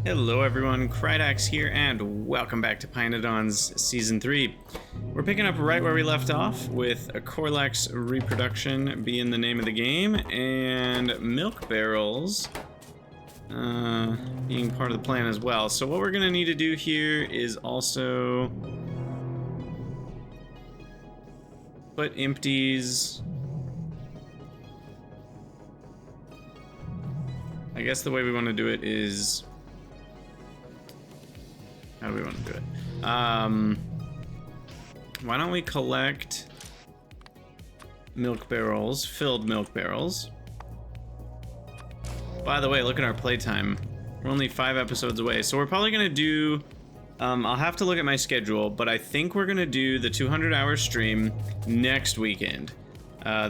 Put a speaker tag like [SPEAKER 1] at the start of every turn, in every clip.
[SPEAKER 1] Hello everyone, Krydax here, and welcome back to pYanodon's Season 3. We're picking up right where we left off, with a Corlex reproduction being the name of the game, and milk barrels being part of the plan as well. So what we're going to need to do here is also put empties. I guess the way we want to do it is... how do we want to do it? Why don't we collect milk barrels, filled milk barrels. By the way, look at our playtime. We're only 5 episodes away, so we're probably gonna do, I'll have to look at my schedule, but I think we're gonna do the 200-hour stream next weekend.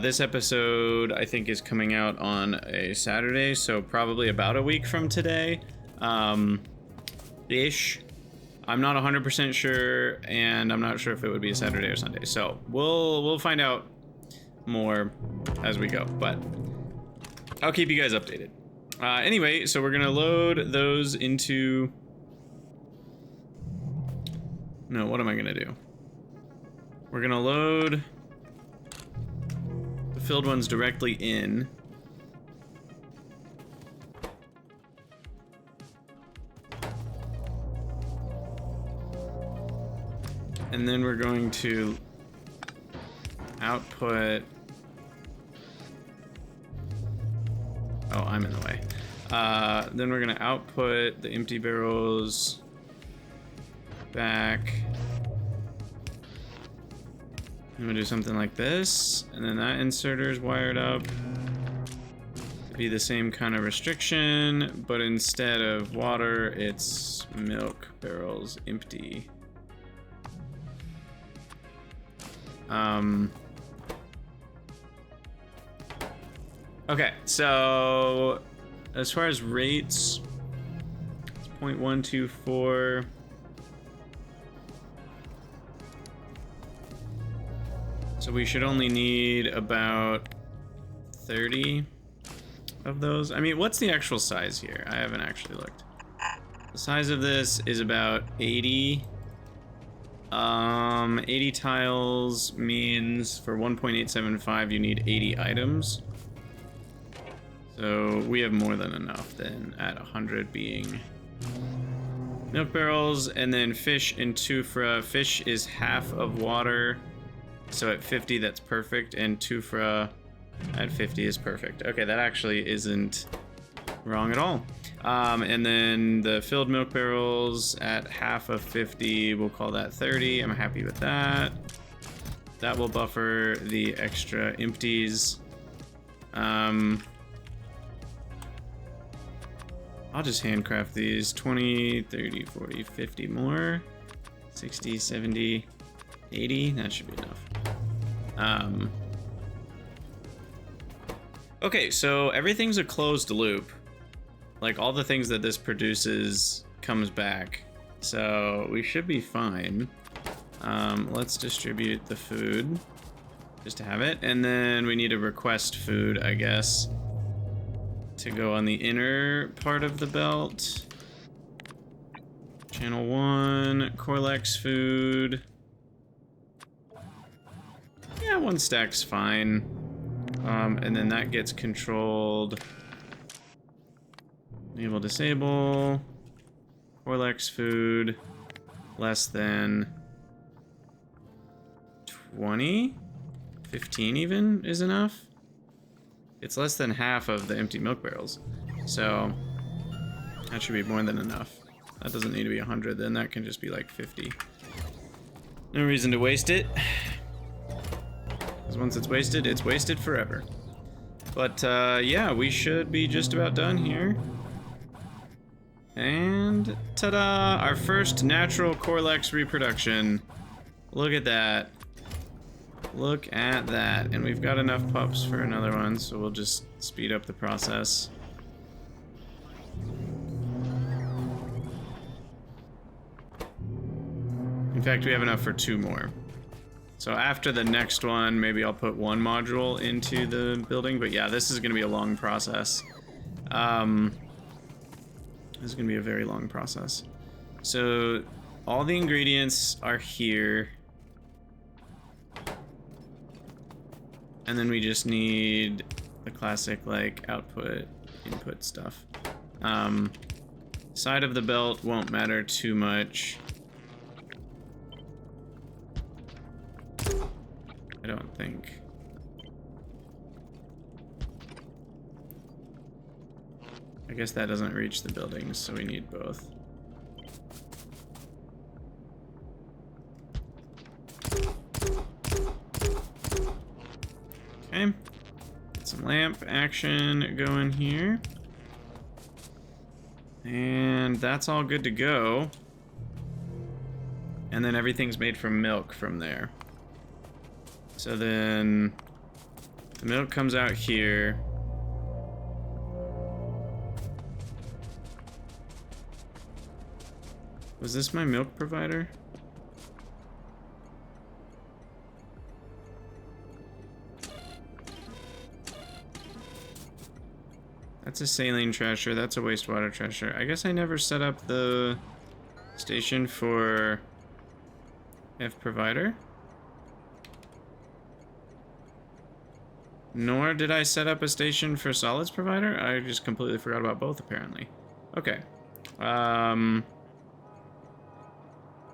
[SPEAKER 1] This episode, I think, is coming out on a Saturday, so probably about a week from today, ish. I'm not 100% sure, and I'm not sure if it would be a Saturday or Sunday. So we'll find out more as we go, but I'll keep you guys updated. Anyway, so we're gonna load those into... no, what am I gonna do? We're gonna load the filled ones directly in. And then we're going to output... oh, I'm in the way. Then we're going to output the empty barrels back. I'm going to do something like this. And then that inserter is wired up to be the same kind of restriction, but instead of water, it's milk barrels empty. Okay, so as far as rates, it's 0.124. So we should only need about 30 of those. I mean, what's the actual size here? I haven't actually looked. The size of this is about 80. 80 tiles means for 1.875 you need 80 items. So we have more than enough then at 100 being milk barrels. And then fish and tufra. Fish is half of water, so at 50 that's perfect, and tufra at 50 is perfect. Okay, that actually isn't wrong at all. And then the filled milk barrels at half of 50, we'll call that 30. I'm happy with that. That will buffer the extra empties. I'll just handcraft these. 20, 30, 40, 50 more. 60, 70, 80. That should be enough. Okay, so everything's a closed loop. Like, all the things that this produces comes back. So we should be fine. Let's distribute the food just to have it. And then we need to request food, I guess, to go on the inner part of the belt. Channel 1, Corlex food. Yeah, 1 stack's fine. And then that gets controlled. Enable, disable. Corlex food. Less than 20? 15 even is enough? It's less than half of the empty milk barrels. So that should be more than enough. That doesn't need to be 100, then that can just be like 50. No reason to waste it. Because once it's wasted forever. But yeah, we should be just about done here. And ta-da! Our first natural Corlex reproduction. Look at that. Look at that. And we've got enough pups for another one, so we'll just speed up the process. In fact, we have enough for 2 more. So after the next one, maybe I'll put 1 module into the building. But yeah, this is going to be a long process. This is gonna be a very long process. So all the ingredients are here. And then we just need the classic like output, input stuff. Side of the belt won't matter too much. I don't think. I guess that doesn't reach the buildings, so we need both. Okay. Get some lamp action going here. And that's all good to go. And then everything's made from milk from there. So then the milk comes out here. Was this my milk provider? That's a saline trasher, that's a wastewater trasher. I guess I never set up the station for F provider. Nor did I set up a station for solids provider. I just completely forgot about both apparently. Okay.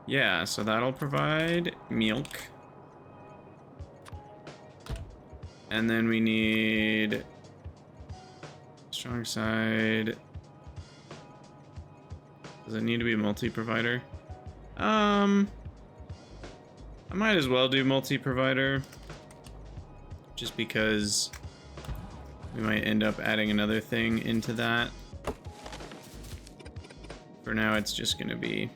[SPEAKER 1] Yeah, so that'll provide milk. And then we need strong side. Does it need to be a multi-provider? I might as well do multi-provider. Just because we might end up adding another thing into that. For now, it's just gonna be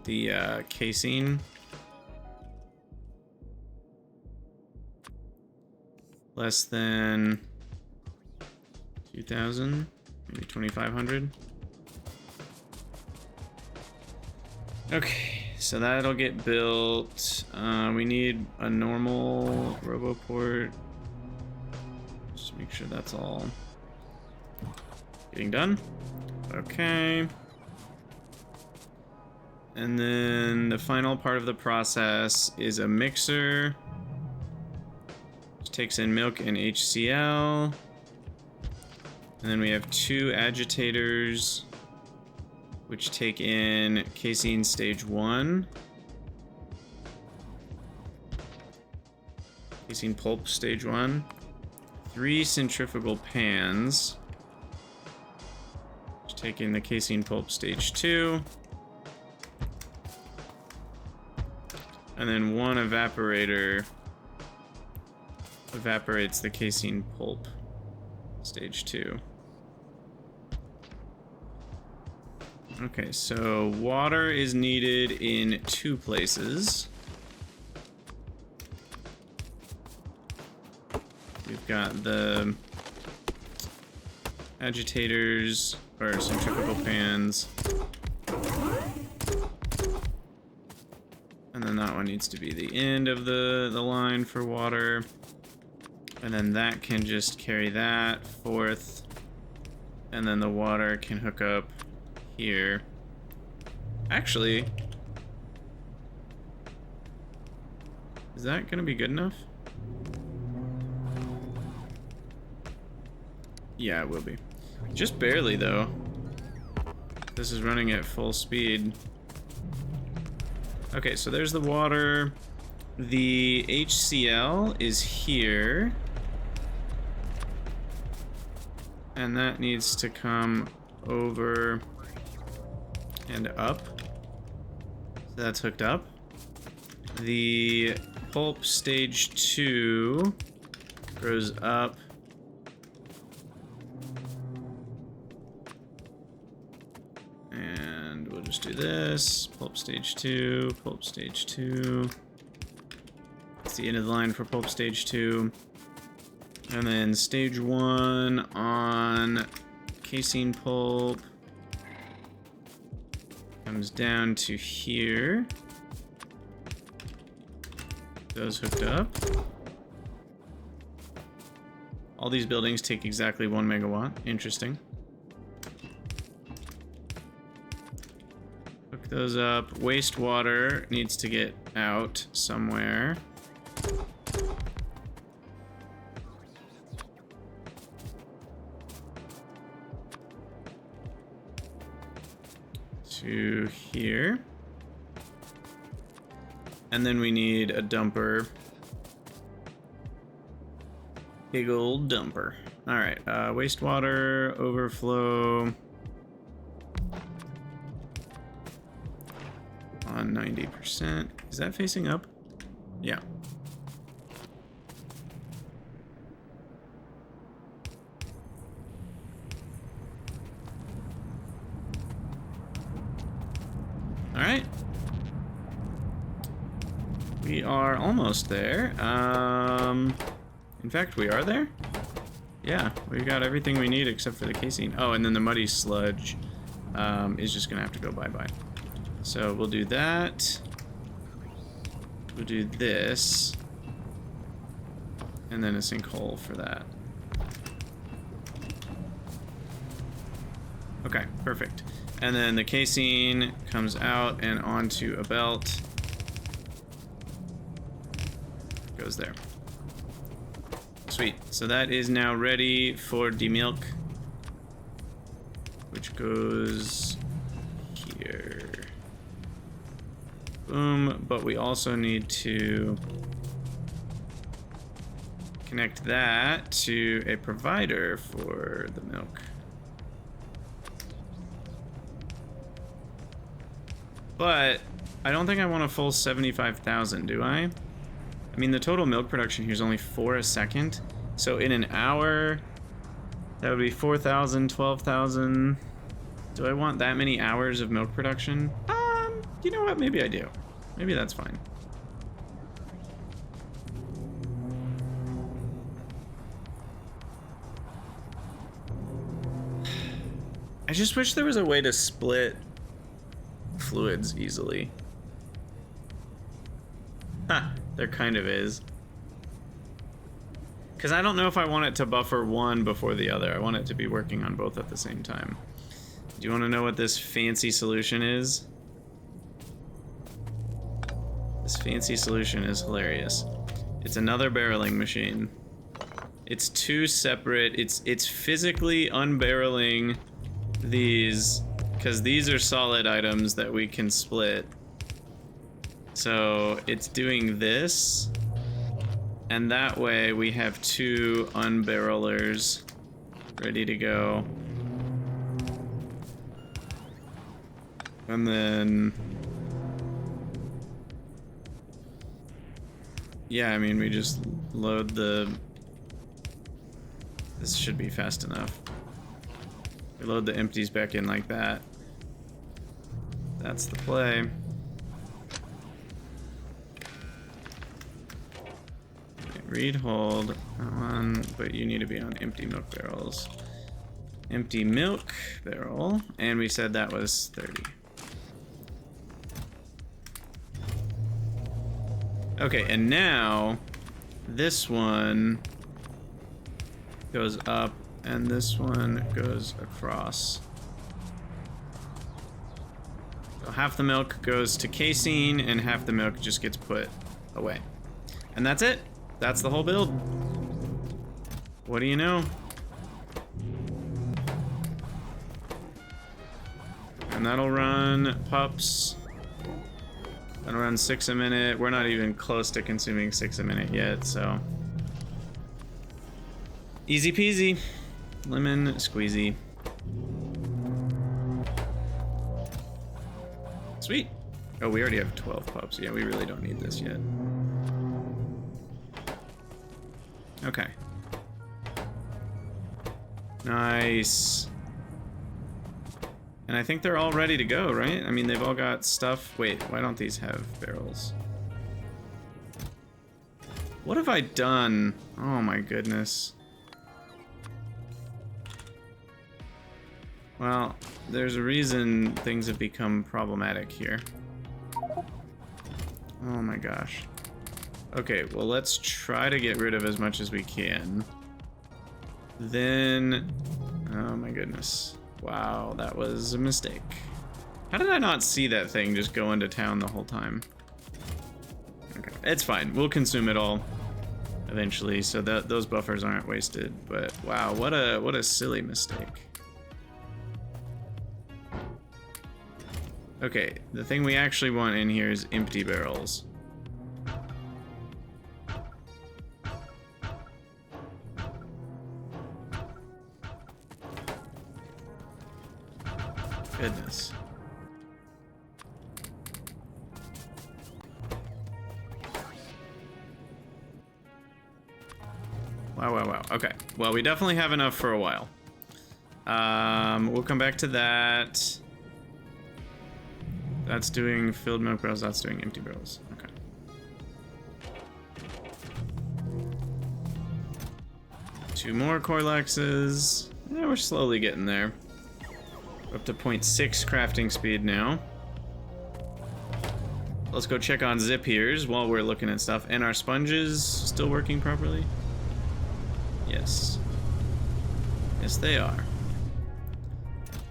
[SPEAKER 1] the casing. Less than 2,000, maybe 2,500. Okay, so that'll get built. We need a normal RoboPort. Just make sure that's all getting done. Okay. And then the final part of the process is a mixer. Which takes in milk and HCl. And then we have 2 agitators, which take in casein stage 1. Casein pulp stage 1. 3 centrifugal pans, which take in the casein pulp stage 2. And then 1 evaporator evaporates the casein pulp stage 2. Okay, so water is needed in 2 places. We've got the agitators, or centrifugal pans. And then that one needs to be the end of the line for water. And then that can just carry that forth. And then the water can hook up here. Actually, is that gonna be good enough? Yeah, it will be. Just barely though. This is running at full speed. Okay, so there's the water. The HCl is here. And that needs to come over and up. So that's hooked up. The pulp stage 2 goes up. And we'll just do this. Pulp stage 2, pulp stage 2. That's the end of the line for pulp stage 2. And then stage 1 on casein pulp comes down to here. Those hooked up. All these buildings take exactly 1 megawatt. Interesting. Hook those up. Wastewater needs to get out somewhere. To here. And then we need a dumper. Big old dumper. All right, wastewater overflow on 90%. Is that facing up? Yeah. All right. We are almost there. In fact, we are there? Yeah, we got everything we need except for the casing. Oh, and then the muddy sludge is just gonna have to go bye-bye. So we'll do that. We'll do this. And then a sinkhole for that. Okay, perfect. And then the casing comes out and onto a belt. Goes there. Sweet. So that is now ready for demilk, which goes here. Boom. But we also need to connect that to a provider for the milk. But I don't think I want a full 75,000, do I? I mean, the total milk production here is only 4 a second. So in an hour, that would be 4,000, 12,000. Do I want that many hours of milk production? You know what? Maybe I do. Maybe that's fine. I just wish there was a way to split fluids easily. Ha, there kind of is. Because I don't know if I want it to buffer one before the other. I want it to be working on both at the same time. Do you want to know what this fancy solution is? This fancy solution is hilarious. It's another barreling machine. It's two separate, it's physically unbarreling these, because these are solid items that we can split. So it's doing this, and that way we have two unbarrelers ready to go. And then, yeah, I mean, we just load the, this should be fast enough. We load the empties back in like that. That's the play. Okay, read, hold, on, but you need to be on empty milk barrels. Empty milk barrel, and we said that was 30. Okay, and now this one goes up and this one goes across. So half the milk goes to casein and half the milk just gets put away. And that's it. That's the whole build. What do you know? And that'll run pups. That'll run 6 a minute. We're not even close to consuming 6 a minute yet, so. Easy peasy. Lemon squeezy. Sweet. Oh, we already have 12 pups. Yeah, we really don't need this yet. Okay. Nice. And I think they're all ready to go, right? I mean, they've all got stuff. Wait, why don't these have barrels? What have I done? Oh my goodness. Well, there's a reason things have become problematic here. Oh my gosh. Okay, well, let's try to get rid of as much as we can. Then, oh my goodness. Wow, that was a mistake. How did I not see that thing just go into town the whole time? Okay, it's fine. We'll consume it all eventually, so that those buffers aren't wasted. But wow, what a silly mistake. Okay, the thing we actually want in here is empty barrels. Goodness. Wow, wow, wow. Okay. Well, we definitely have enough for a while. We'll come back to that. That's doing filled milk barrels, that's doing empty barrels. Okay. Two more Corlexes. Yeah, we're slowly getting there. Up to 0.6 crafting speed now. Let's go check on zip heres while we're looking at stuff. And our sponges still working properly? Yes. Yes, they are.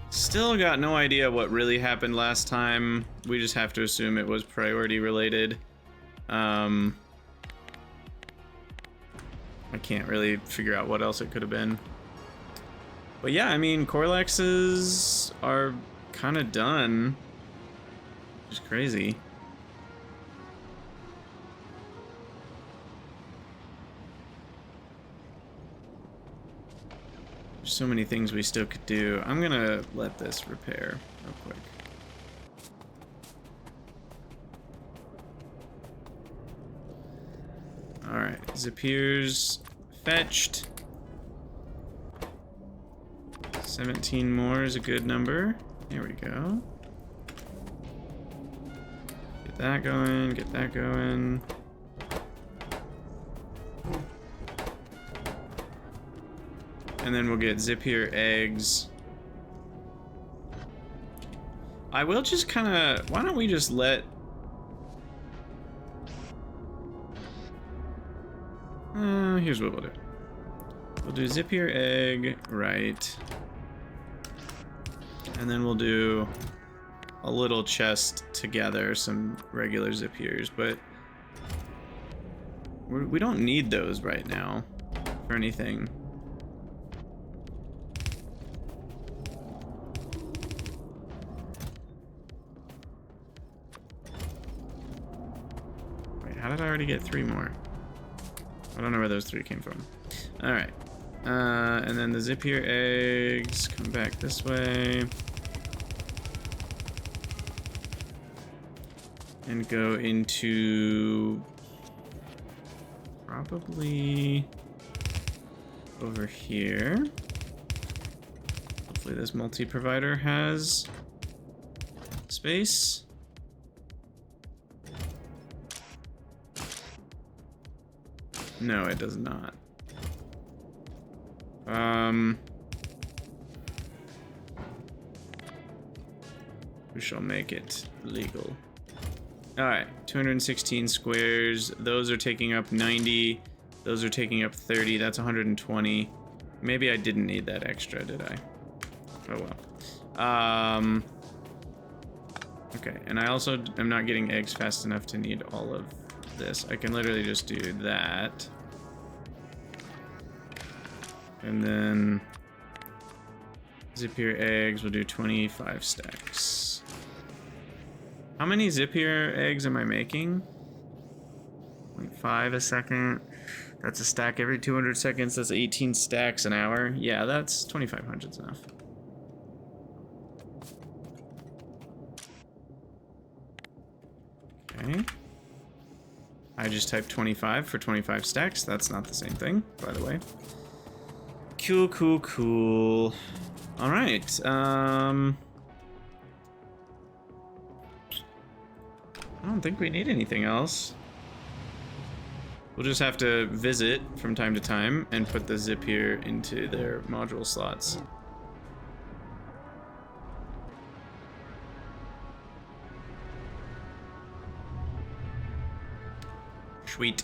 [SPEAKER 1] Still got no idea what really happened last time. We just have to assume it was priority related. I can't really figure out what else it could have been. But yeah, I mean, Corlexes are kind of done. Which is crazy. There's so many things we still could do. I'm gonna let this repair real quick. Alright, zip here's fetched. 17 more is a good number. There we go. Get that going, get that going. And then we'll get zip here eggs. I will just kind of, why don't we just let, here's what we'll do. We'll do zip here egg, right. And then we'll do a little chest to gather some regular zip heres, but we don't need those right now for anything. How did I already get 3 more? I don't know where those 3 came from. Alright. And then the zip here eggs come back this way. And go into probably over here. Hopefully this multi-provider has space. No, it does not. We shall make it legal. Alright, 216 squares. Those are taking up 90. Those are taking up 30. That's 120. Maybe I didn't need that extra, did I? Oh well. Okay, and I also am not getting eggs fast enough to need all of this. I can literally just do that. And then zip here eggs, we'll do 25 stacks. How many zip here eggs am I making? 0.5 a second. That's a stack every 200 seconds. That's 18 stacks an hour. Yeah, that's 2,500's enough. Okay. I just typed 25 for 25 stacks. That's not the same thing, by the way. Cool, cool, cool. All right. I don't think we need anything else. We'll just have to visit from time to time and put the zip here into their module slots. Sweet.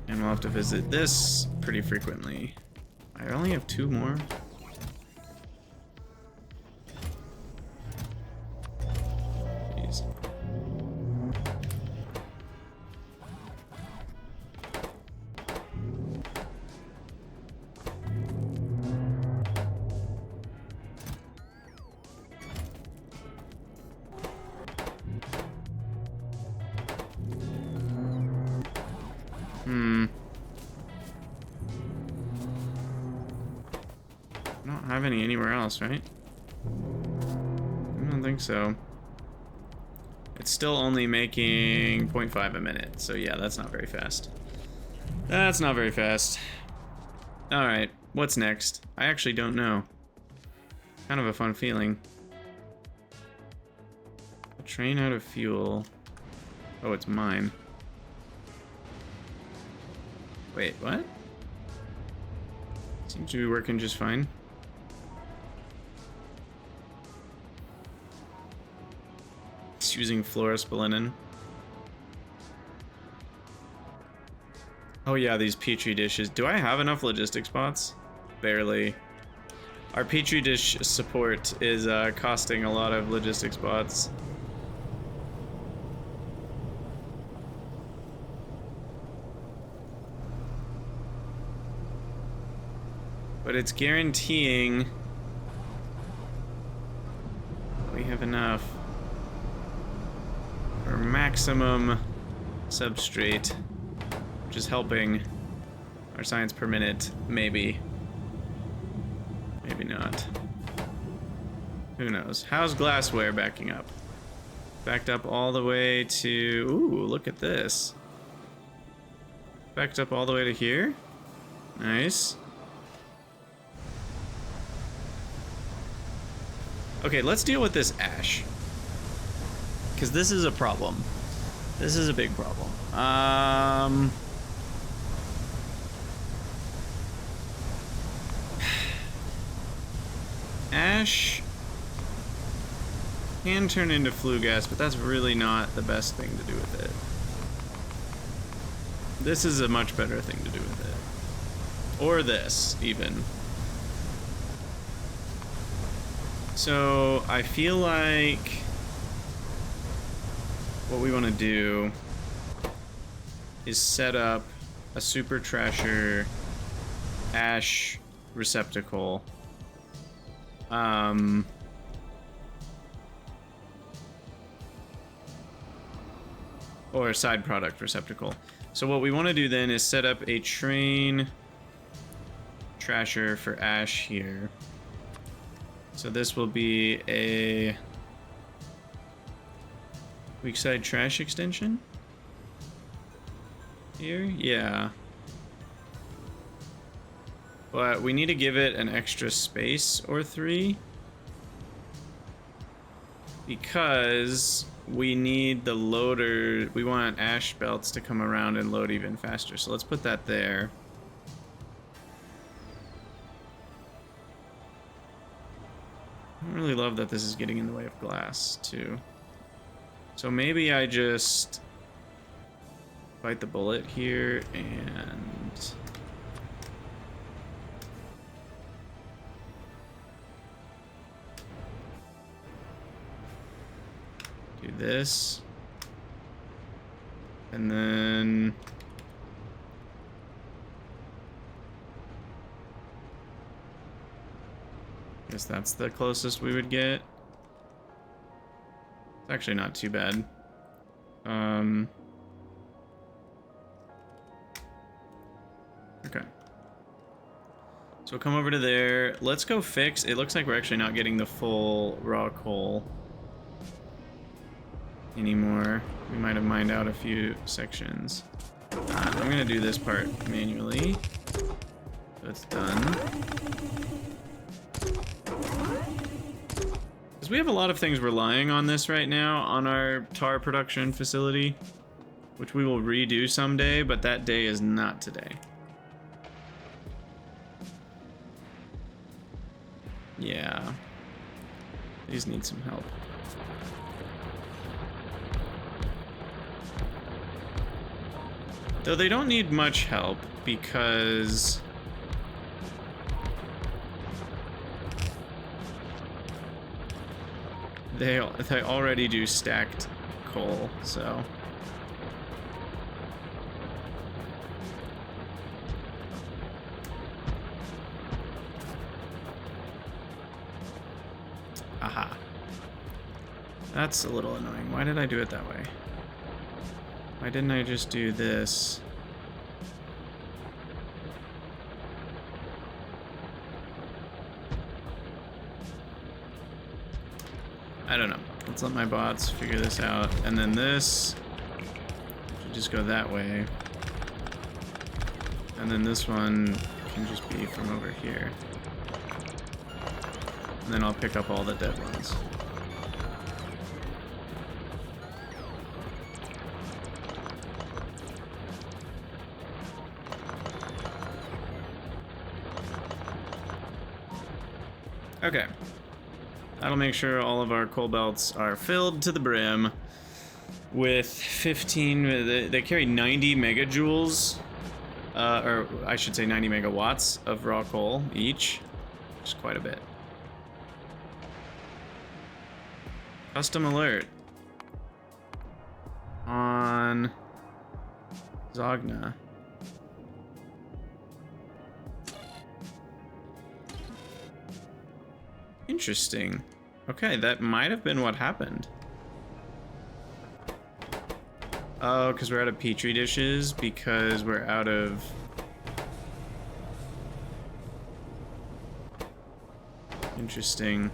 [SPEAKER 1] And we'll have to visit this pretty frequently. I only have 2 more. Jeez. I don't have any anywhere else, right? I don't think so. It's still only making 0.5 a minute, so yeah, that's not very fast. That's not very fast. Alright, what's next? I actually don't know. Kind of a fun feeling. A train out of fuel. Oh, it's mine. Wait, what? Seems to be working just fine. It's using fluorospilinin. Oh yeah, these petri dishes. Do I have enough logistic spots? Barely. Our petri dish support is costing a lot of logistic spots. But it's guaranteeing we have enough for maximum substrate, which is helping our science per minute, maybe. Maybe not. Who knows? How's glassware backing up? Backed up all the way to... Ooh, look at this. Backed up all the way to here. Nice. Okay, let's deal with this ash. Because this is a problem. This is a big problem. Ash can turn into flue gas, but that's really not the best thing to do with it. This is a much better thing to do with it. Or this, even. So, I feel like what we want to do is set up a super trasher ash receptacle. Or a side product receptacle. So what we want to do then is set up a train trasher for ash here. So this will be a weak side trash extension here. Yeah. But we need to give it an extra space or 3 because we need the loader. We want ash belts to come around and load even faster. So let's put that there. I don't really love that this is getting in the way of glass, too. So maybe I just bite the bullet here and... do this. And then... guess that's the closest we would get. It's actually not too bad. Okay. So we'll come over to there. Let's go fix. It looks like we're actually not getting the full raw coal anymore. We might have mined out a few sections. I'm gonna do this part manually. So it's done. Because we have a lot of things relying on this right now on our tar production facility, which we will redo someday, but that day is not today. Yeah. These need some help. Though they don't need much help because they already do stacked coal, so. Aha. That's a little annoying. Why did I do it that way? Why didn't I just do this? I don't know. Let's let my bots figure this out. And then this should just go that way. And then this one can just be from over here. And then I'll pick up all the dead ones. Okay. That'll make sure all of our coal belts are filled to the brim with 15, they carry 90 megajoules, or I should say 90 megawatts of raw coal each, which is quite a bit. Custom alert on Zogna. Interesting. Okay, that might have been what happened. Oh, because we're out of petri dishes, because we're out of... Interesting.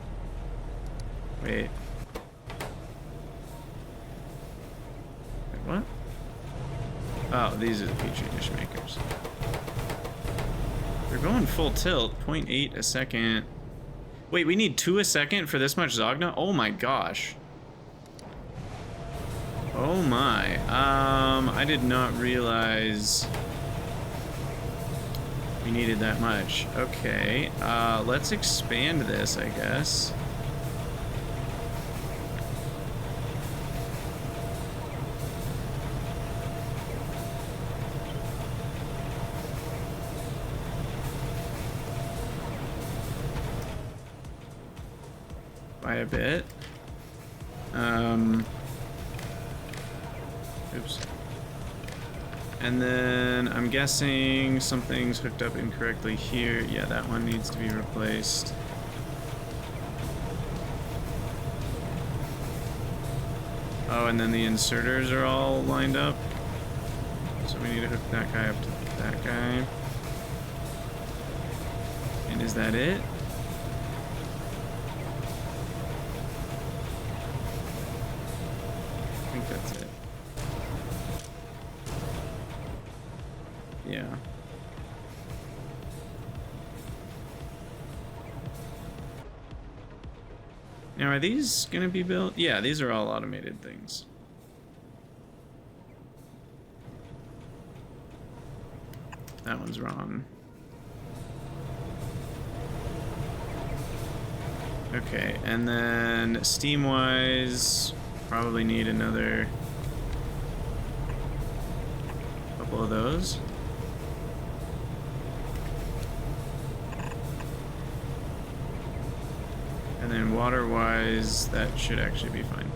[SPEAKER 1] Wait. Wait, what? Oh, these are the petri dish makers. They're going full tilt, 0.8 a second. Wait, we need 2 a second for this much Zogna? Oh my gosh. Oh my. I did not realize we needed that much. Okay, let's expand this, I guess. By a bit. Oops. And then I'm guessing something's hooked up incorrectly here. Yeah, that one needs to be replaced. Oh, and then the inserters are all lined up. So we need to hook that guy up to that guy. And is that it? I think that's it. Yeah. Now, are these gonna be built? Yeah, these are all automated things. That one's wrong. Okay, and then steam-wise, probably need another couple of those. And then water-wise, that should actually be fine.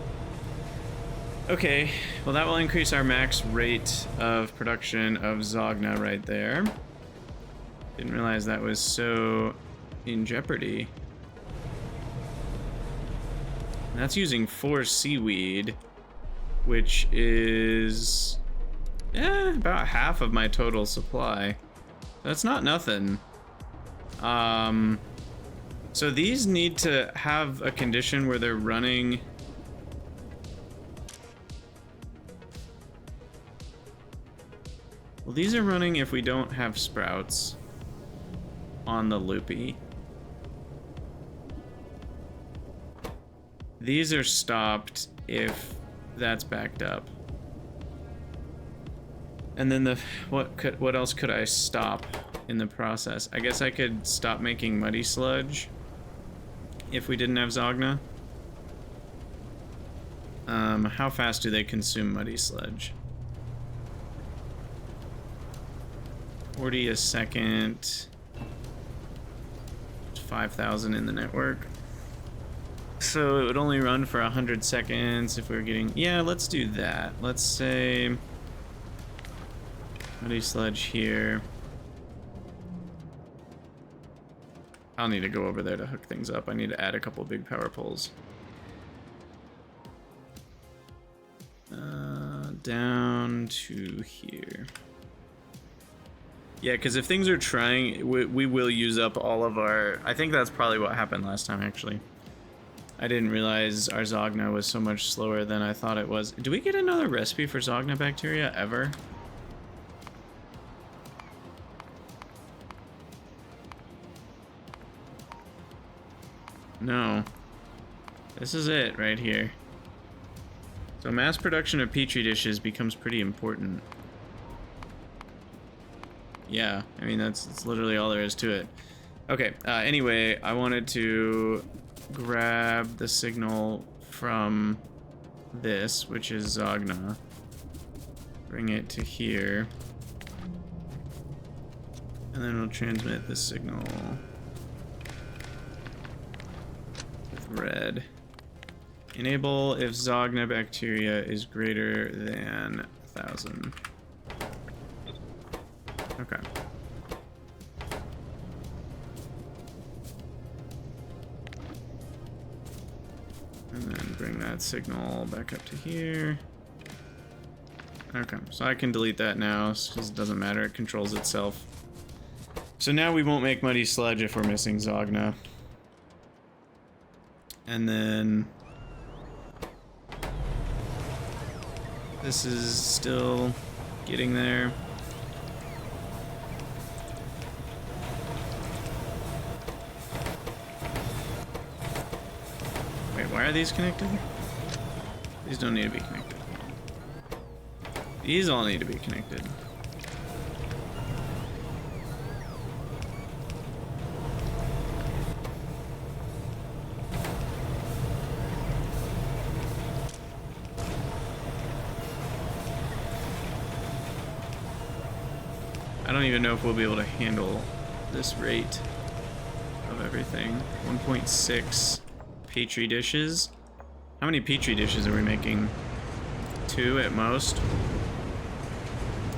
[SPEAKER 1] Okay, well that will increase our max rate of production of Zogna right there. Didn't realize that was so in jeopardy. And that's using 4 seaweed, which is about half of my total supply. That's not nothing. So these need to have a condition where they're running. Well, these are running if we don't have sprouts on the loopy. These are stopped if that's backed up. And then what else could I stop in the process? I guess I could stop making muddy sludge if we didn't have Zogna. How fast do they consume muddy sludge? 40 a second. 5,000 in the network. So it would only run for 100 seconds if we were getting... Yeah, let's do that. Let's say... Muddy Sludge here. I'll need to go over there to hook things up. I need to add a couple big power poles. Down to here. Yeah, because if things are trying, we will use up all of our... I think that's probably what happened last time, actually. I didn't realize our Zogna was so much slower than I thought it was. Do we get another recipe for Zogna bacteria ever? No. This is it right here. So mass production of petri dishes becomes pretty important. Yeah, I mean, that's literally all there is to it. Okay, anyway, I wanted to grab the signal from this, which is Zogna. Bring it to here. And then we'll transmit the signal with red. Enable if Zogna bacteria is greater than 1,000. Okay. And then bring that signal back up to here. Okay, so I can delete that now because it doesn't matter, it controls itself. So now we won't make muddy sludge if we're missing Zogna. And then this is still getting there. Wait, why are these connected? These don't need to be connected. These all need to be connected. I don't even know if we'll be able to handle this rate of everything. 1.6 petri dishes. How many petri dishes are we making? 2 at most.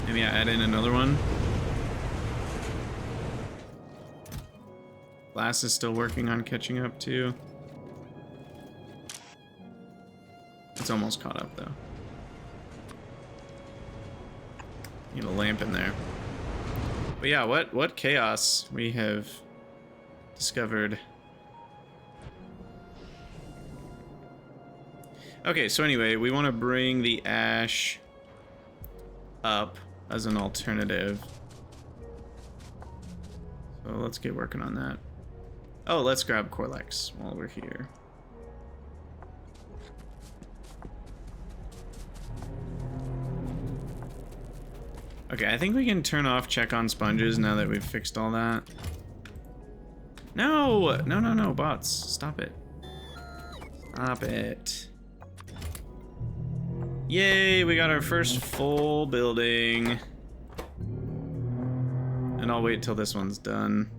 [SPEAKER 1] Maybe I add in another one. Glass is still working on catching up too. It's almost caught up though. Need a lamp in there. But yeah, what chaos we have discovered. Okay, so anyway, we want to bring the ash up as an alternative. So let's get working on that. Oh, let's grab Corlex while we're here. Okay, I think we can turn off check on sponges now that we've fixed all that. No! No, no, no, bots. Stop it. Stop it. Yay, we got our first full building. And I'll wait till this one's done.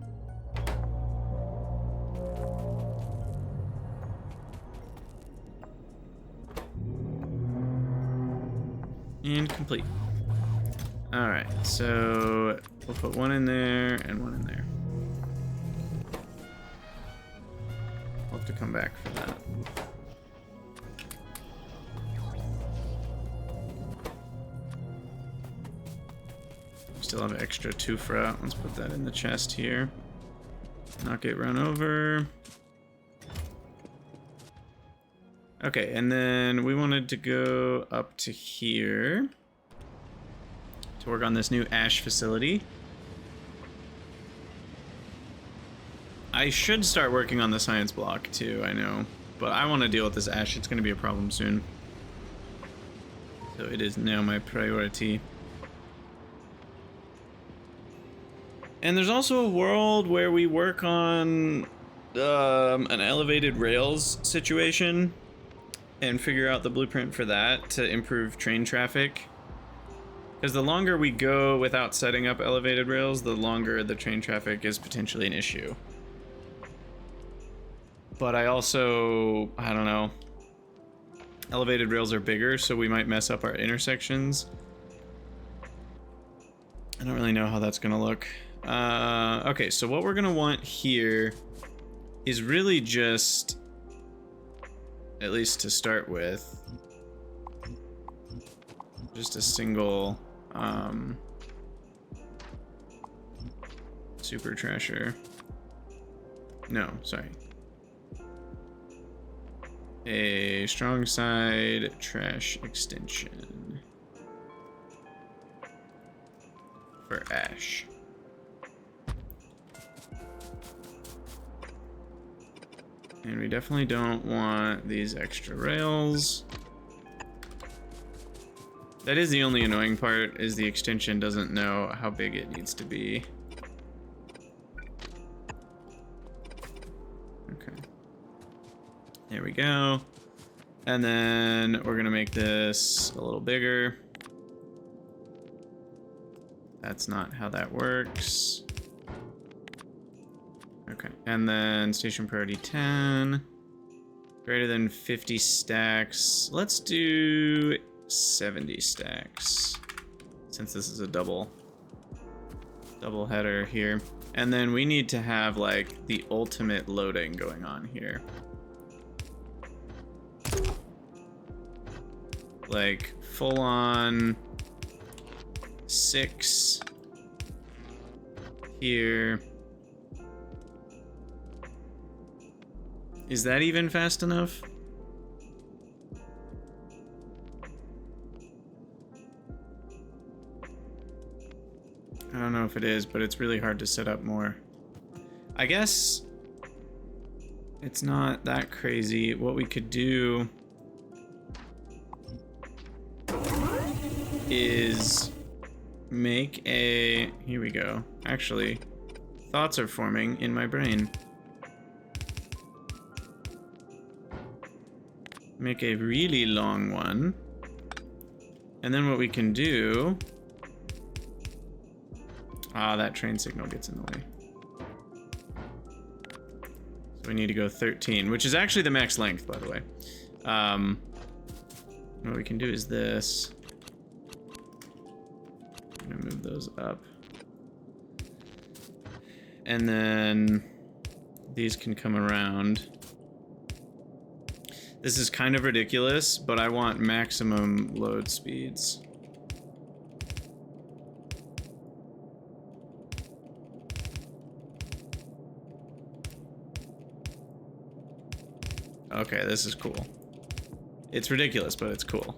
[SPEAKER 1] And complete. Alright, so we'll put one in there and one in there. We'll have to come back for that. Still have extra tufra. Let's put that in the chest here. Not get run over. Okay, and then we wanted to go up to here to work on this new ash facility. I should start working on the science block too, I know. But I want to deal with this ash. It's going to be a problem soon. So it is now my priority. And there's also a world where we work on an elevated rails situation and figure out the blueprint for that to improve train traffic. Because the longer we go without setting up elevated rails, the longer the train traffic is potentially an issue. But I also, I don't know. Elevated rails are bigger, so we might mess up our intersections. I don't really know how that's gonna look. Okay, so what we're gonna want here is really just, at least to start with, just a single super trasher. No, sorry. A strong side trash extension for ash. And we definitely don't want these extra rails. That is the only annoying part, is the extension doesn't know how big it needs to be. Okay. There we go. And then we're gonna make this a little bigger. That's not how that works. Okay, and then station priority 10. Greater than 50 stacks. Let's do 70 stacks, since this is a double header here. And then we need to have like the ultimate loading going on here. Like full on 6 here. Is that even fast enough? I don't know if it is, but it's really hard to set up more. I guess it's not that crazy. What we could do is make a... Here we go. Actually, thoughts are forming in my brain. Make a really long one. And then what we can do... Ah, that train signal gets in the way. So we need to go 13, which is actually the max length, by the way. What we can do is this. I'm gonna move those up. And then these can come around. This is kind of ridiculous, but I want maximum load speeds. Okay, this is cool. It's ridiculous, but it's cool.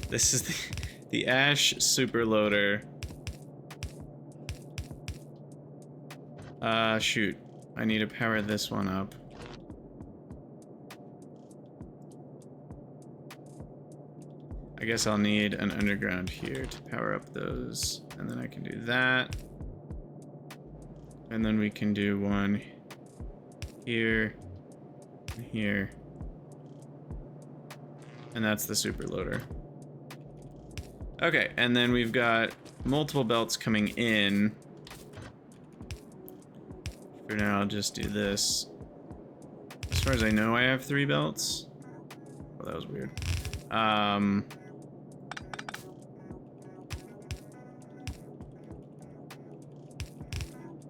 [SPEAKER 1] This is the Ash super loader. Shoot. I need to power this one up. I guess I'll need an underground here to power up those, and then I can do that. And then we can do one here, and here. And that's the super loader. Okay, and then we've got multiple belts coming in. For now, I'll just do this. As far as I know, I have 3 belts. Oh, that was weird.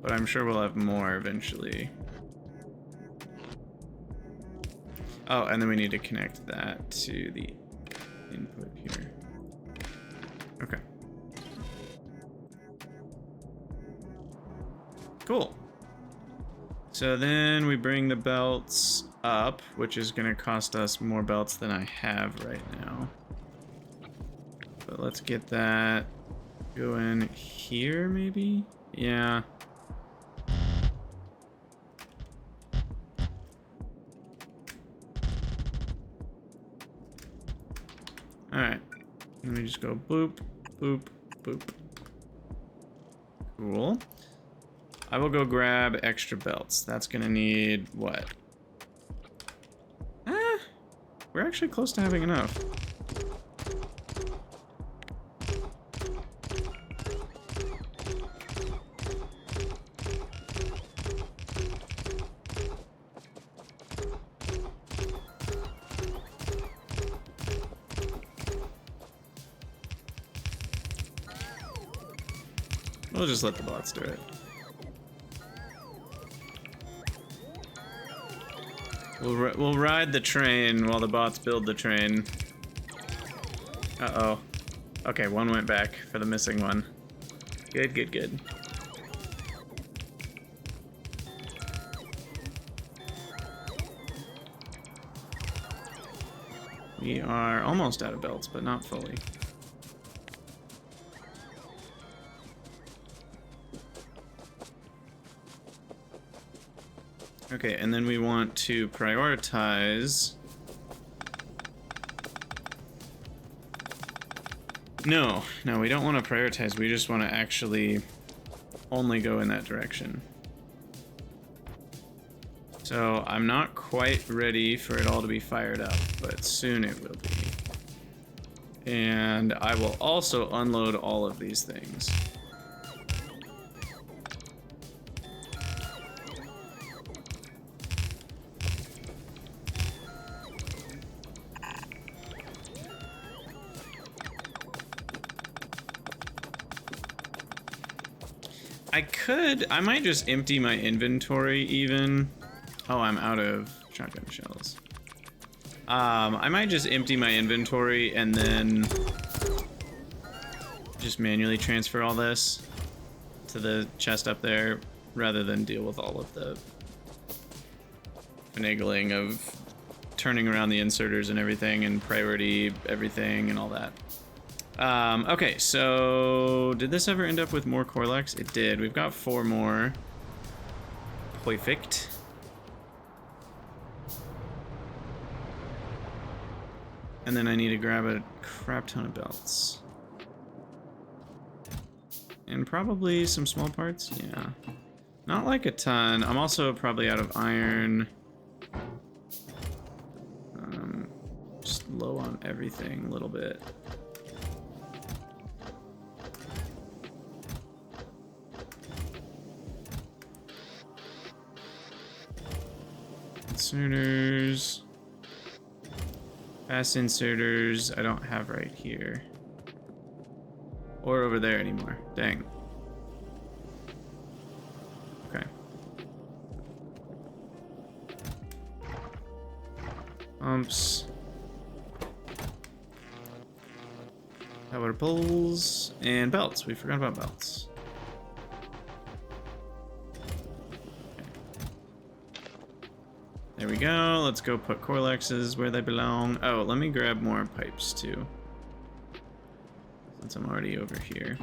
[SPEAKER 1] But I'm sure we'll have more eventually. Oh, and then we need to connect that to the input here. Okay. Cool. So then we bring the belts up, which is going to cost us more belts than I have right now. But let's get that going here, maybe? Yeah. Alright. Let me just go boop, boop, boop. Cool. I will go grab extra belts. That's gonna need what? We're actually close to having enough. We'll just let the bots do it. We'll ride the train while the bots build the train. Uh-oh. Okay, one went back for the missing one. Good, good, good. We are almost out of belts, but not fully. Okay, and then we want to prioritize... No, we don't want to prioritize. We just want to actually only go in that direction. So I'm not quite ready for it all to be fired up, but soon it will be. And I will also unload all of these things. I might just empty my inventory even. Oh, I'm out of shotgun shells. I might just empty my inventory and then just manually transfer all this to the chest up there rather than deal with all of the finagling of turning around the inserters and everything and priority everything and all that. Okay, so did this ever end up with more Corlex? It did. We've got 4 more. Perfect. And then I need to grab a crap ton of belts. And probably some small parts? Yeah. Not like a ton. I'm also probably out of iron. Just low on everything a little bit. Inserters. Fast inserters I don't have right here. Or over there anymore. Dang. Okay. Pumps. Power poles. And belts. We forgot about belts. There we go. Let's go put Corlexes where they belong. Oh, let me grab more pipes too, since I'm already over here.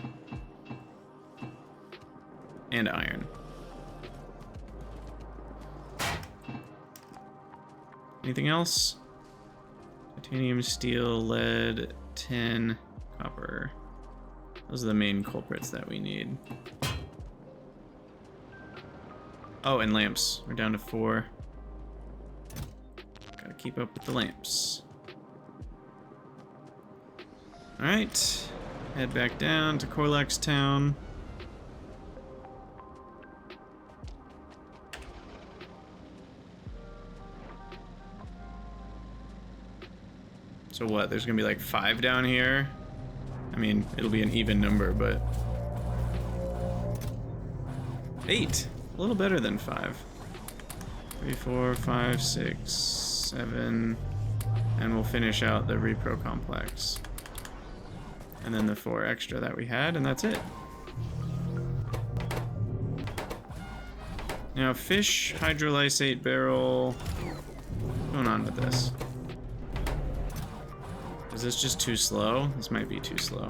[SPEAKER 1] And iron. Anything else? Titanium, steel, lead, tin, copper. Those are the main culprits that we need. Oh, and lamps. We're down to 4. Gotta keep up with the lamps. Alright. Head back down to Corlex Town. So what? There's gonna be like 5 down here? I mean, it'll be an even number, but... 8! A little better than 5. 3, 4, 5, 6, 7... And we'll finish out the repro complex. And then the 4 extra that we had, and that's it. Now, fish, hydrolysate barrel... What's going on with this? Is this just too slow? This might be too slow.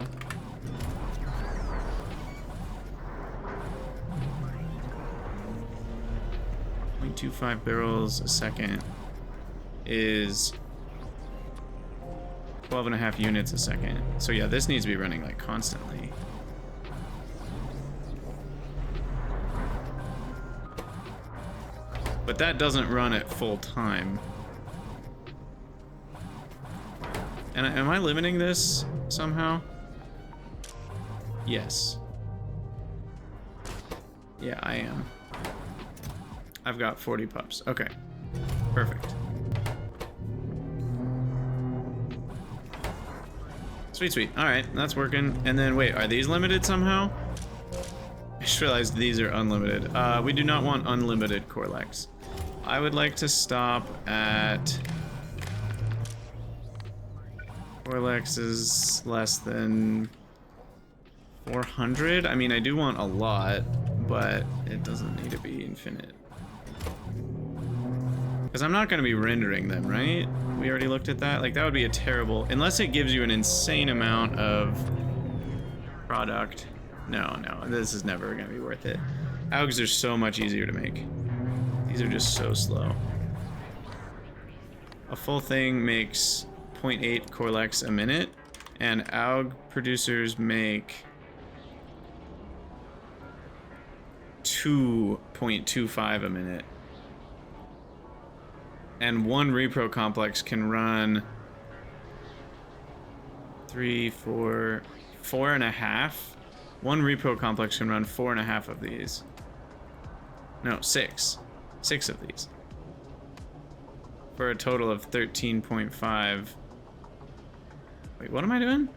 [SPEAKER 1] 0.25 barrels a second is 12.5 units a second. So yeah, this needs to be running like constantly. But that doesn't run at full time. And am I limiting this somehow? Yes. Yeah, I am. I've got 40 pups. Okay. Perfect. Sweet, sweet. Alright, that's working. And then, wait, are these limited somehow? just realized these are unlimited. We do not want unlimited Corlex. I would like to stop at... Corlex is less than 400. I mean, I do want a lot, but it doesn't need to be infinite. Because I'm not going to be rendering them, right? We already looked at that. Like, that would be a terrible... Unless it gives you an insane amount of product. No, this is never going to be worth it. Augs are so much easier to make. These are just so slow. A full thing makes 0.8 Corlex a minute, and Aug producers make 2.25 a minute. And one repro complex can run 4.5. One repro complex can run 4.5 of these. No, 6. 6 of these. For a total of 13.5. Wait, what am I doing?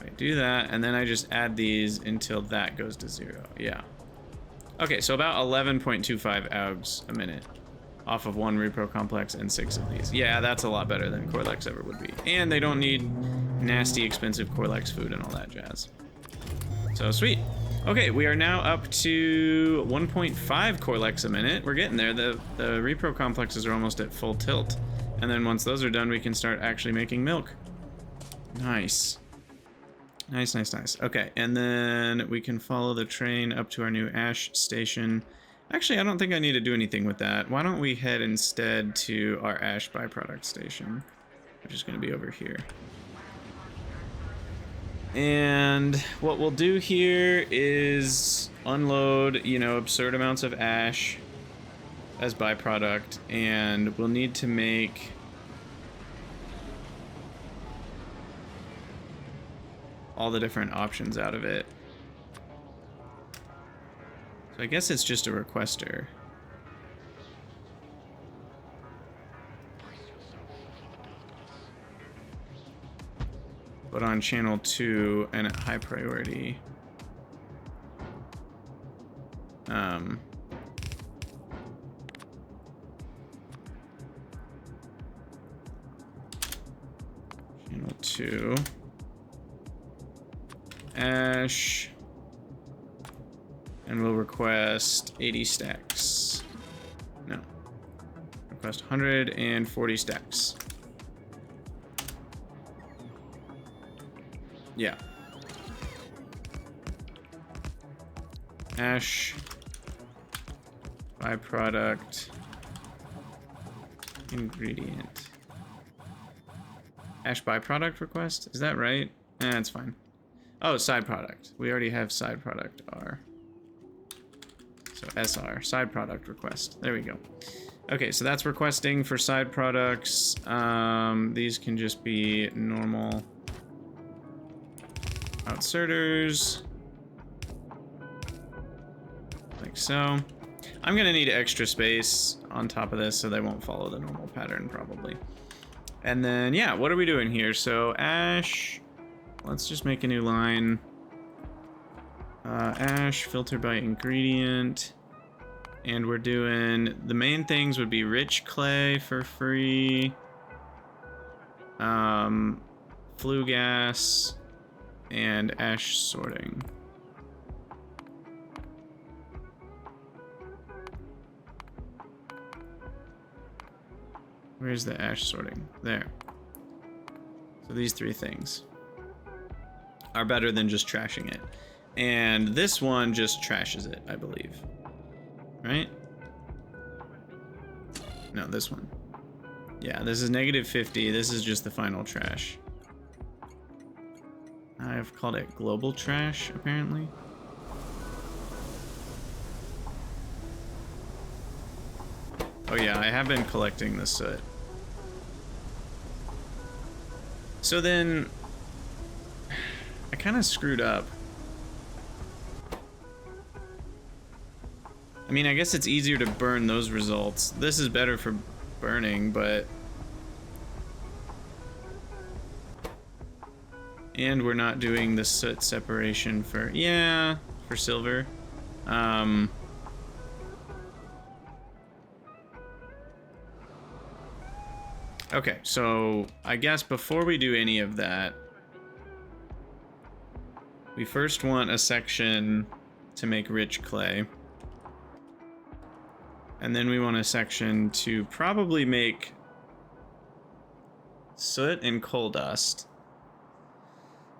[SPEAKER 1] Wait, do that, and then I just add these until that goes to 0. Yeah. Okay, so about 11.25 augs a minute off of one repro complex and 6 of these. Yeah, that's a lot better than Corlex ever would be. And they don't need nasty, expensive Corlex food and all that jazz. So sweet. Okay, we are now up to 1.5 Corlex a minute. We're getting there. The repro complexes are almost at full tilt. And then once those are done, we can start actually making milk. Nice. Nice, nice, nice. Okay, and then we can follow the train up to our new ash station. Actually, I don't think I need to do anything with that. Why don't we head instead to our ash byproduct station, which is going to be over here. And what we'll do here is unload, you know, absurd amounts of ash as byproduct, and we'll need to make all the different options out of it. So I guess it's just a requester. But on channel 2 and at high priority. Channel 2. Ash. And we'll request 80 stacks. No. Request 140 stacks. Yeah. Ash. Byproduct. Ingredient. Ash byproduct request? Is that right? That's fine. Oh, side product. We already have side product R. So SR, side product request. There we go. Okay, so that's requesting for side products. These can just be normal outserters. Like so. I'm gonna need extra space on top of this so they won't follow the normal pattern probably. And then, yeah, what are we doing here? So ash, let's just make a new line. Ash, filter by ingredient. And we're doing, the main things would be rich clay for free. Flue gas, and ash sorting. Where's the ash sorting? There. So these three things are better than just trashing it. And this one just trashes it, I believe. Right? No, this one. Yeah, this is -50. This is just the final trash. I've called it global trash, apparently. Oh yeah, I have been collecting the soot. So then, I kind of screwed up. I mean, I guess it's easier to burn those results. This is better for burning, but... And we're not doing the soot separation for... Yeah, for silver. Okay, so I guess before we do any of that, we first want a section to make rich clay. And then we want a section to probably make soot and coal dust.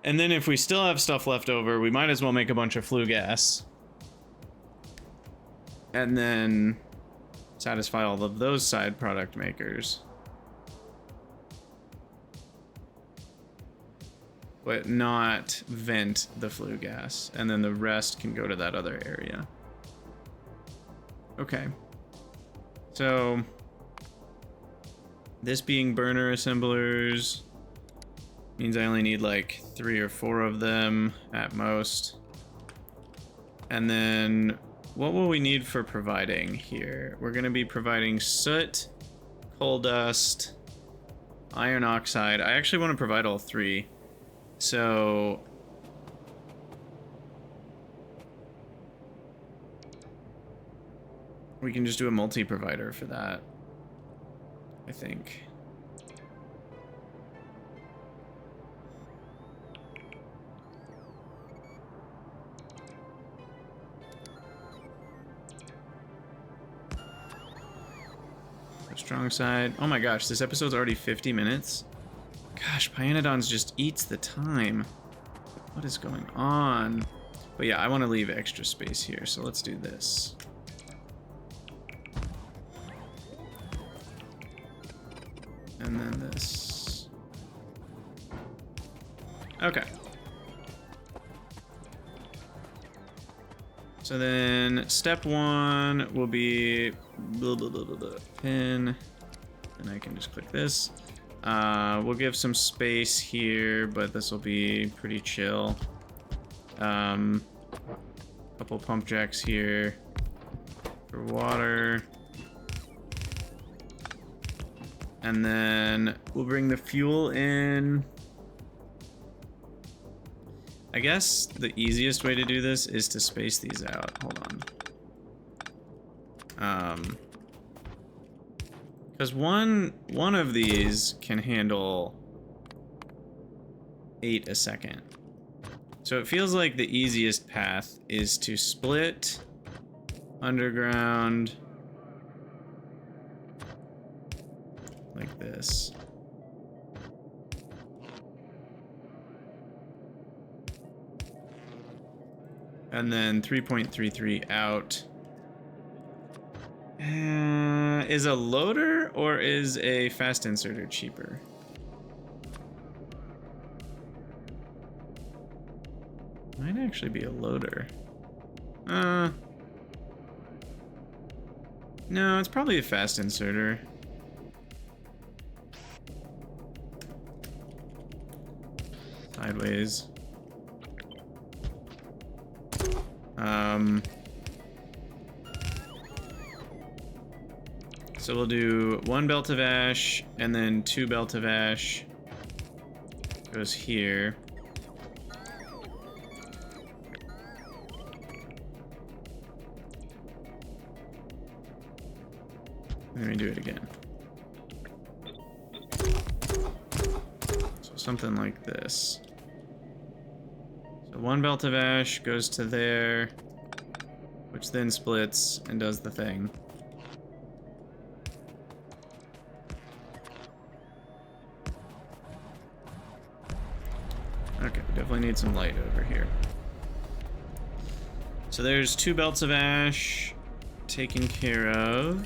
[SPEAKER 1] And then if we still have stuff left over, we might as well make a bunch of flue gas. And then satisfy all of those side product makers. But not vent the flue gas. And then the rest can go to that other area. Okay. So, this being burner assemblers means I only need like 3 or 4 of them at most. And then what will we need for providing here? We're going to be providing soot, coal dust, iron oxide. I actually want to provide all 3. So we can just do a multi-provider for that, I think. Strong side. Oh my gosh, this episode's already 50 minutes. Gosh, pyanodon's just eats the time. What is going on? But yeah, I want to leave extra space here, so let's do this. And then this. Okay. So then step 1 will be pin, and I can just click this. We'll give some space here, but this will be pretty chill. Couple pump jacks here for water. And then we'll bring the fuel in. I guess the easiest way to do this is to space these out. Hold on. Because one of these can handle 8 a second. So it feels like the easiest path is to split underground like this. And then 3.33 out. Is a loader or is a fast inserter cheaper? Might actually be a loader. No, it's probably a fast inserter. Sideways. So we'll do 1 belt of ash and then 2 belt of ash goes here. Let me do it again. So something like this. So 1 belt of ash goes to there, which then splits and does the thing. Okay, we definitely need some light over here. So there's 2 belts of ash taken care of.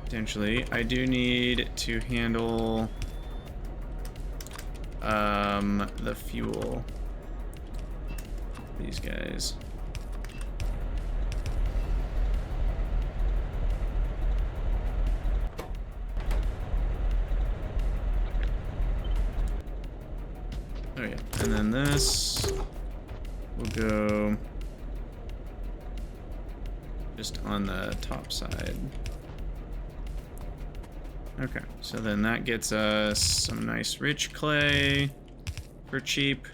[SPEAKER 1] Potentially. I do need to handle the fuel. These guys. Oh yeah, and then this will go just on the top side. Okay, so then that gets us some nice rich clay. for cheap.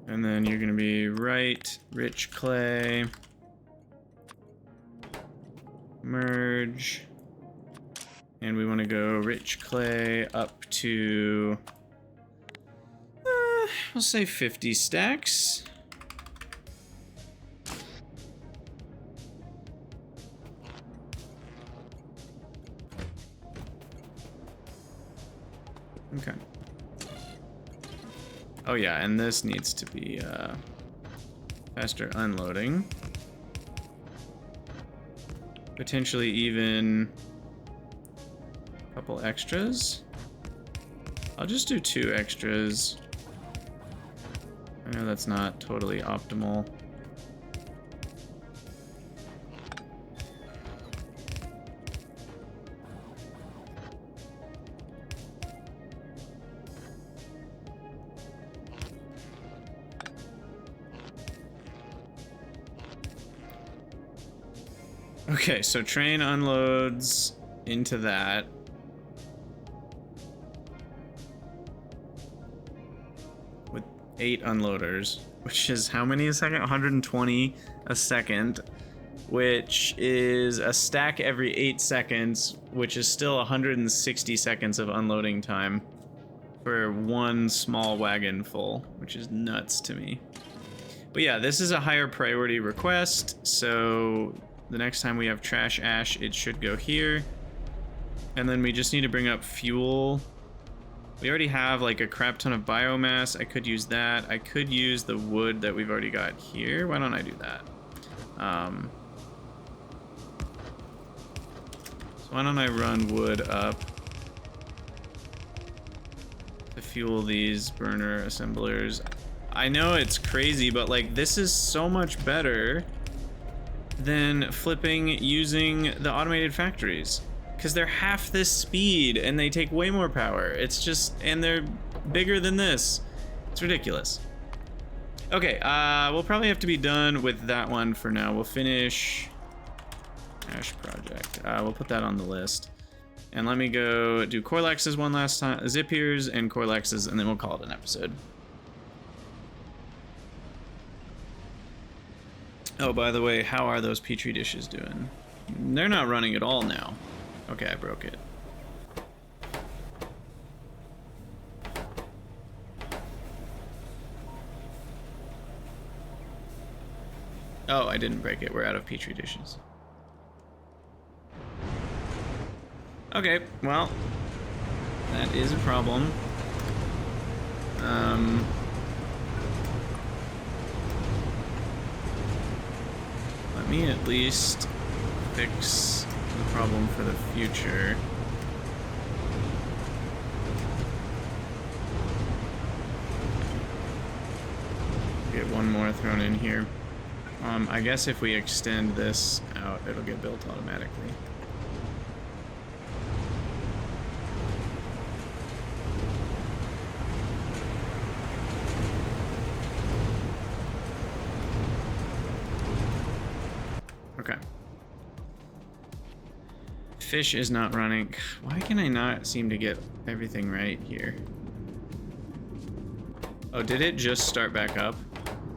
[SPEAKER 1] And then you're gonna be right, rich clay, merge, and we want to go rich clay up to, we'll say 50 stacks. Okay. Oh yeah, and this needs to be faster unloading. Potentially even a couple extras. I'll just do 2 extras. I know that's not totally optimal. Okay, so train unloads into that. With 8 unloaders, which is how many a second? 120 a second, which is a stack every 8 seconds, which is still 160 seconds of unloading time for one small wagon full, which is nuts to me. But yeah, this is a higher priority request, so the next time we have trash ash, it should go here. And then we just need to bring up fuel. We already have like a crap ton of biomass. I could use that. I could use the wood that we've already got here. Why don't I do that? So why don't I run wood up to fuel these burner assemblers? I know it's crazy, but like this is so much better than flipping using the automated factories, because they're half this speed and they take way more power. It's just, and they're bigger than this. It's ridiculous. Okay, we'll probably have to be done with that one for now. We'll finish Ash project. We'll put that on the list. And let me go do Corlexes one last time, Zipiers and Corlexes, and then we'll call it an episode. Oh, by the way, how are those Petri dishes doing? They're not running at all now. Okay, I broke it. Oh, I didn't break it. We're out of Petri dishes. Okay, well, that is a problem. Let me at least fix the problem for the future. Get one more thrown in here. I guess if we extend this out, it'll get built automatically. Okay. Fish is not running. Why can I not seem to get everything right here? Oh, did it just start back up?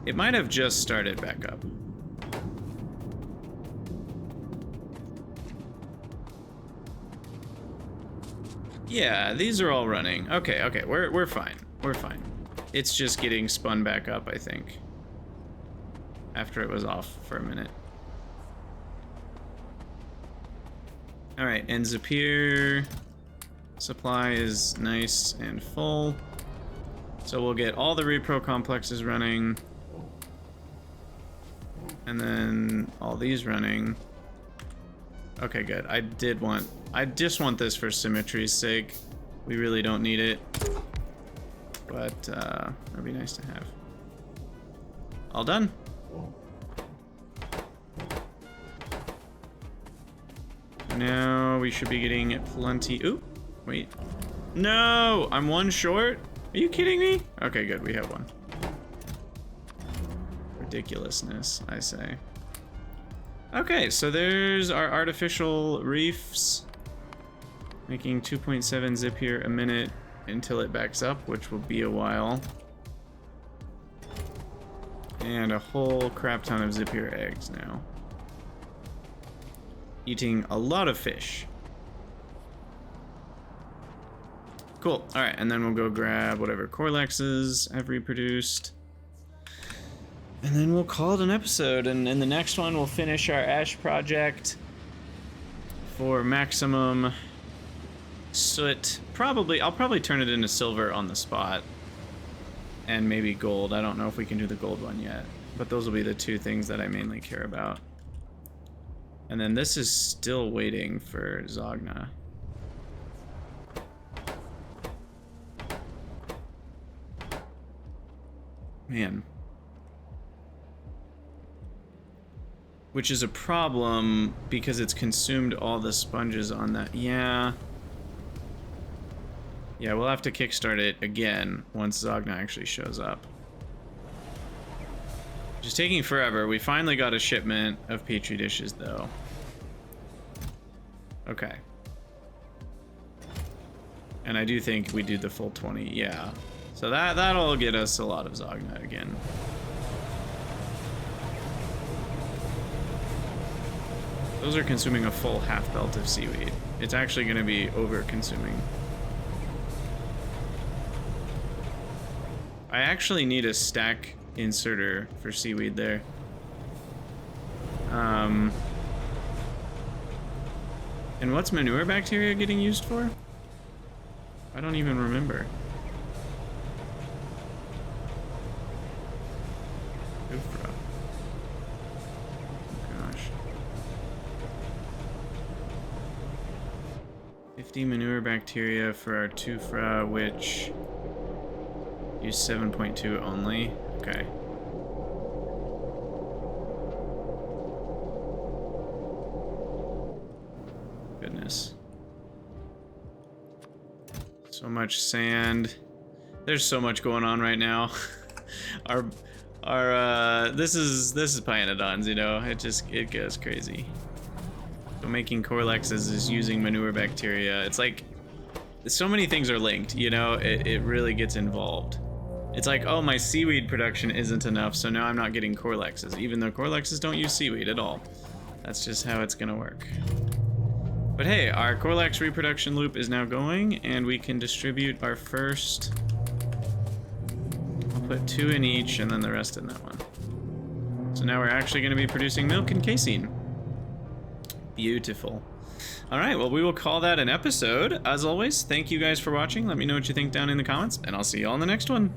[SPEAKER 1] It might have just started back up. Yeah, these are all running. Okay, okay, we're fine. We're fine. It's just getting spun back up, I think. After it was off for a minute. Alright, and Zapier supply is nice and full. So we'll get all the repro complexes running. And then all these running. Okay, good. I just want this for symmetry's sake. We really don't need it. But that'd be nice to have. All done. Now we should be getting plenty. Ooh, wait. No, I'm one short. Are you kidding me? Okay, good. We have one. Ridiculousness, I say. Okay, so there's our artificial reefs. Making 2.7 zip here a minute. until it backs up, which will be a while. And a whole crap ton of Zippier eggs now. Eating a lot of fish. Cool. All right, and then we'll go grab whatever Corlexes I've reproduced. And then we'll call it an episode. And in the next one, we'll finish our ash project for maximum soot. I'll probably turn it into silver on the spot. And maybe gold. I don't know if we can do the gold one yet. But those will be the two things that I mainly care about. And then this is still waiting for Zogna. Man. Which is a problem because it's consumed all the sponges on that. Yeah. Yeah, we'll have to kickstart it again once Zogna actually shows up. Just taking forever. We finally got a shipment of petri dishes though. Okay. And I do think we do the full 20, yeah. So that'll get us a lot of Zogna again. Those are consuming a full half belt of seaweed. It's actually going to be over-consuming. I actually need a stack inserter for seaweed there. And what's manure bacteria getting used for? I don't even remember. Oofra. Oh gosh. 50 manure bacteria for our Tufra, which use 7.2 only. Okay. Goodness. So much sand. There's so much going on right now. This is pyanodon's, you know. It goes crazy. So making Corlexes is using manure bacteria. It's like so many things are linked, you know. It really gets involved. It's like, oh, my seaweed production isn't enough, so now I'm not getting Corlexes, even though Corlexes don't use seaweed at all. That's just how it's gonna work. But hey, our Corlex reproduction loop is now going, and we can distribute our first. I'll put 2 in each, and then the rest in that one. So now we're actually gonna be producing milk and casein. Beautiful. All right, well, we will call that an episode. As always, thank you guys for watching. Let me know what you think down in the comments, and I'll see you all in the next one.